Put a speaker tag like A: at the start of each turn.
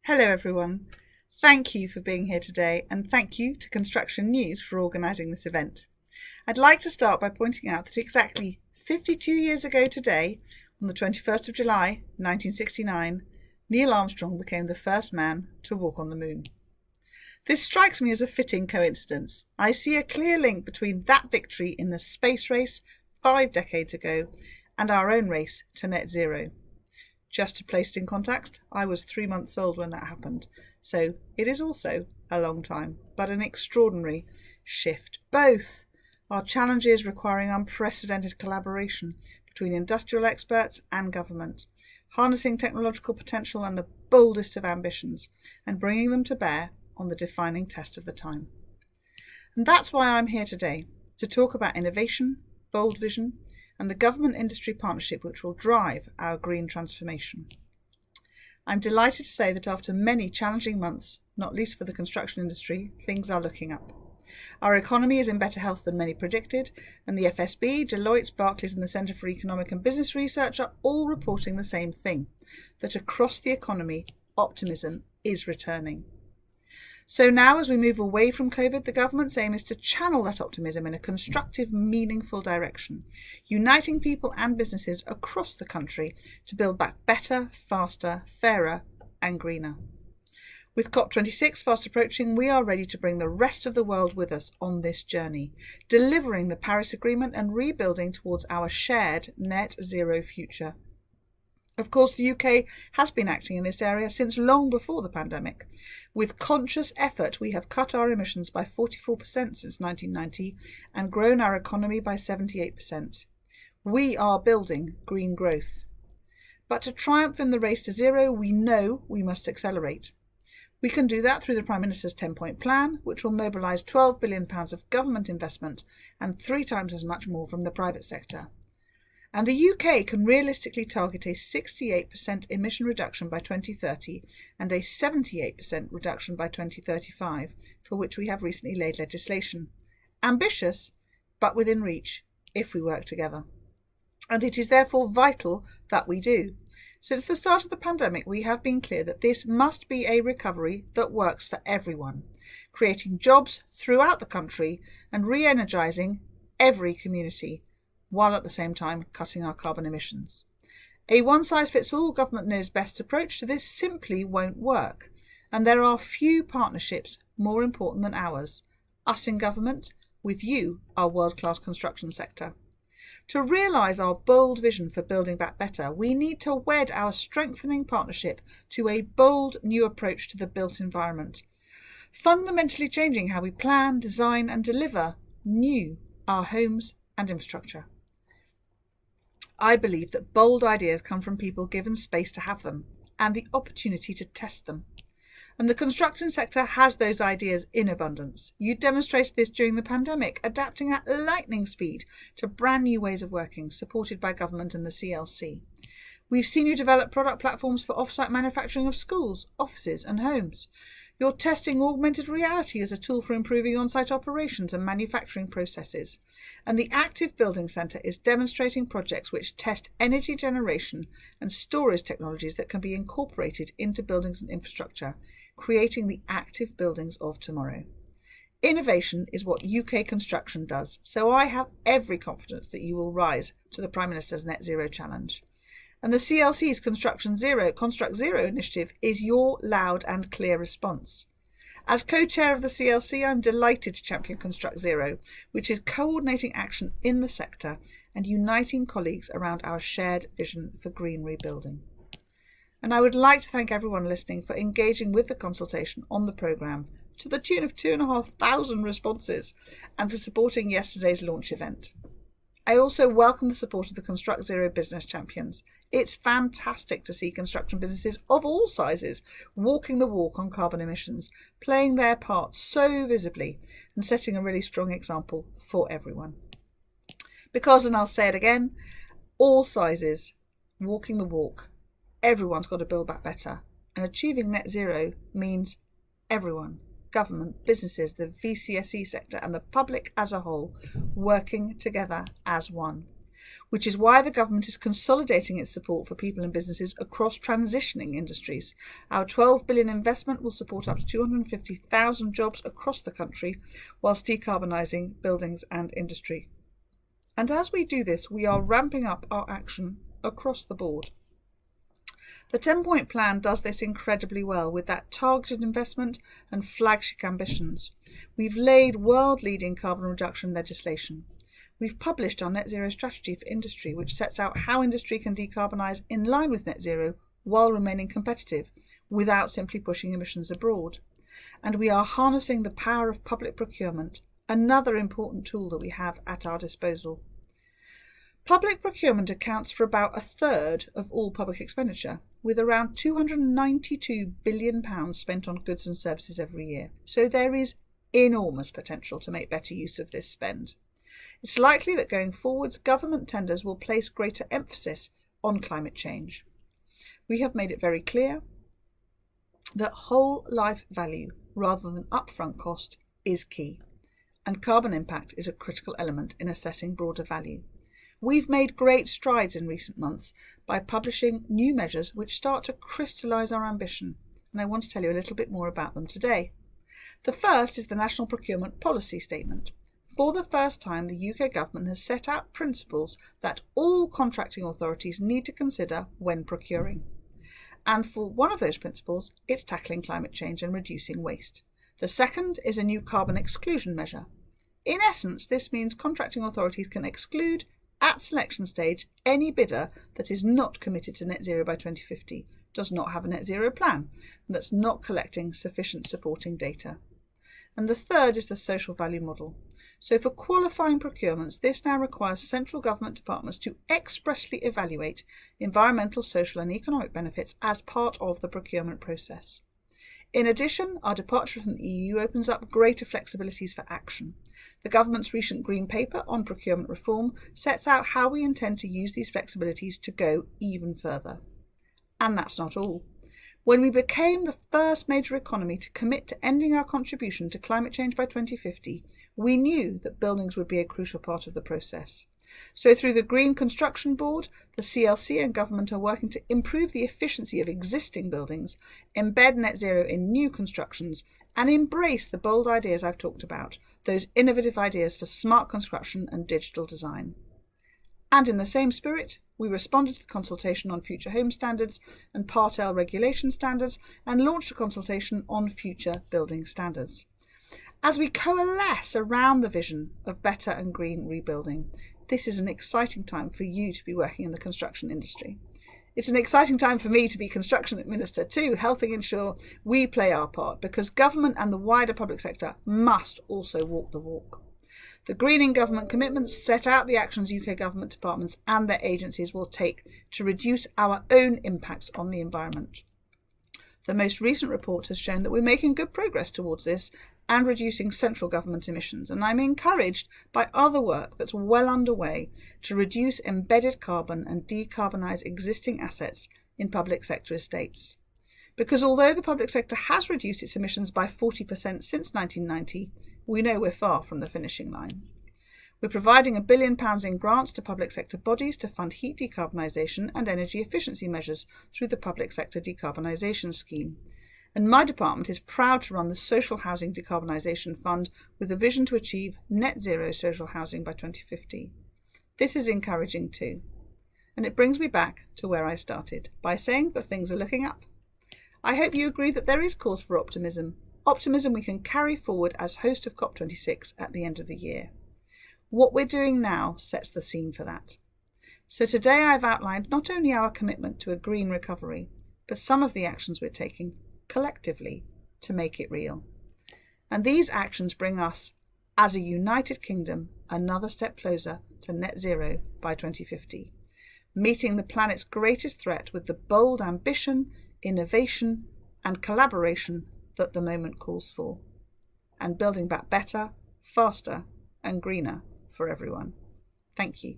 A: Hello everyone. Thank you for being here today, and thank you to Construction News for organising this event. I'd like to start by pointing out that exactly 52 years ago today, on the 21st of July 1969, Neil Armstrong became the first man to walk on the moon. This strikes me as a fitting coincidence. I see a clear link between that victory in the space race 5 decades ago and our own race to net zero. Just to place it in context, I was 3 months old when that happened, so it is also a long time, but an extraordinary shift. Both are challenges requiring unprecedented collaboration between industrial experts and government, harnessing technological potential and the boldest of ambitions, and bringing them to bear on the defining test of the time. And that's why I'm here today, to talk about innovation, bold vision, and the government-industry partnership which will drive our green transformation. I'm delighted to say that after many challenging months, not least for the construction industry, things are looking up. Our economy is in better health than many predicted, and the FSB, Deloitte, Barclays and the Centre for Economic and Business Research are all reporting the same thing, that across the economy, optimism is returning. So now, as we move away from COVID, the government's aim is to channel that optimism in a constructive, meaningful direction, uniting people and businesses across the country to build back better, faster, fairer and greener. With COP26 fast approaching, we are ready to bring the rest of the world with us on this journey, delivering the Paris Agreement and rebuilding towards our shared net zero future. Of course, the UK has been acting in this area since long before the pandemic. With conscious effort, we have cut our emissions by 44% since 1990 and grown our economy by 78%. We are building green growth. But to triumph in the race to zero, we know we must accelerate. We can do that through the Prime Minister's 10-point plan, which will mobilise £12 billion of government investment and 3 times as much more from the private sector. And the UK can realistically target a 68% emission reduction by 2030 and a 78% reduction by 2035, for which we have recently laid legislation. Ambitious, but within reach, if we work together. And it is therefore vital that we do. Since the start of the pandemic, we have been clear that this must be a recovery that works for everyone, creating jobs throughout the country and re-energising every community, while at the same time cutting our carbon emissions. A one-size-fits-all government knows best approach to this simply won't work, and there are few partnerships more important than ours, us in government, with you, our world-class construction sector. To realise our bold vision for building back better, we need to wed our strengthening partnership to a bold new approach to the built environment, fundamentally changing how we plan, design and deliver our homes and infrastructure. I believe that bold ideas come from people given space to have them and the opportunity to test them. And the construction sector has those ideas in abundance. You demonstrated this during the pandemic, adapting at lightning speed to brand new ways of working, supported by government and the CLC. We've seen you develop product platforms for off-site manufacturing of schools, offices and homes. You're testing augmented reality as a tool for improving on-site operations and manufacturing processes. And the Active Building Centre is demonstrating projects which test energy generation and storage technologies that can be incorporated into buildings and infrastructure, creating the active buildings of tomorrow. Innovation is what UK construction does, so I have every confidence that you will rise to the Prime Minister's Net Zero challenge. And the CLC's Construct Zero initiative is your loud and clear response. As co-chair of the CLC, I'm delighted to champion Construct Zero, which is coordinating action in the sector and uniting colleagues around our shared vision for green rebuilding. And I would like to thank everyone listening for engaging with the consultation on the programme to the tune of 2,500 responses and for supporting yesterday's launch event. I also welcome the support of the Construct Zero business champions. It's fantastic to see construction businesses of all sizes walking the walk on carbon emissions, playing their part so visibly and setting a really strong example for everyone. Because, and I'll say it again, all sizes walking the walk, everyone's got to build back better. And achieving net zero means everyone. Government, businesses, the VCSE sector and the public as a whole working together as one. which is why the government is consolidating its support for people and businesses across transitioning industries. Our £12 billion investment will support up to 250,000 jobs across the country whilst decarbonising buildings and industry. And as we do this, we are ramping up our action across the board. The 10-point plan does this incredibly well with that targeted investment and flagship ambitions. We've laid world-leading carbon reduction legislation. We've published our net zero strategy for industry, which sets out how industry can decarbonise in line with net zero while remaining competitive without simply pushing emissions abroad. And we are harnessing the power of public procurement, another important tool that we have at our disposal. Public procurement accounts for about a third of all public expenditure, with around £292 billion spent on goods and services every year. So there is enormous potential to make better use of this spend. It's likely that going forwards, government tenders will place greater emphasis on climate change. We have made it very clear that whole life value rather than upfront cost is key, and carbon impact is a critical element in assessing broader value. We've made great strides in recent months by publishing new measures which start to crystallise our ambition, and I want to tell you a little bit more about them today. The first is the National Procurement Policy Statement. For the first time, the UK government has set out principles that all contracting authorities need to consider when procuring. And for one of those principles, it's tackling climate change and reducing waste. The second is a new carbon exclusion measure. In essence, this means contracting authorities can exclude, at selection stage, any bidder that is not committed to net zero by 2050, does not have a net zero plan, and that's not collecting sufficient supporting data. And the third is the social value model. So for qualifying procurements, this now requires central government departments to expressly evaluate environmental, social and economic benefits as part of the procurement process. In addition, our departure from the EU opens up greater flexibilities for action. The government's recent Green Paper on procurement reform sets out how we intend to use these flexibilities to go even further. And that's not all. When we became the first major economy to commit to ending our contribution to climate change by 2050, we knew that buildings would be a crucial part of the process. So through the Green Construction Board, the CLC and government are working to improve the efficiency of existing buildings, embed net zero in new constructions, and embrace the bold ideas I've talked about, those innovative ideas for smart construction and digital design. And in the same spirit, we responded to the consultation on future home standards and Part L regulation standards and launched a consultation on future building standards. As we coalesce around the vision of better and green rebuilding, this is an exciting time for you to be working in the construction industry. It's an exciting time for me to be Construction Minister too, helping ensure we play our part, because government and the wider public sector must also walk the walk. The Greening Government commitments set out the actions UK government departments and their agencies will take to reduce our own impacts on the environment. The most recent report has shown that we're making good progress towards this and reducing central government emissions, and I'm encouraged by other work that's well underway to reduce embedded carbon and decarbonise existing assets in public sector estates. Because although the public sector has reduced its emissions by 40% since 1990, we know we're far from the finishing line. We're providing £1 billion in grants to public sector bodies to fund heat decarbonisation and energy efficiency measures through the Public Sector Decarbonisation Scheme. And my department is proud to run the Social Housing Decarbonisation Fund with a vision to achieve net zero social housing by 2050. This is encouraging too. And it brings me back to where I started, by saying that things are looking up. I hope you agree that there is cause for optimism we can carry forward as host of COP26 at the end of the year. What we're doing now sets the scene for that. So today I've outlined not only our commitment to a green recovery, but some of the actions we're taking collectively to make it real. And these actions bring us, as a united kingdom, another step closer to net zero by 2050, meeting the planet's greatest threat with the bold ambition, innovation and collaboration that the moment calls for, and building back better, faster and greener for everyone. Thank you.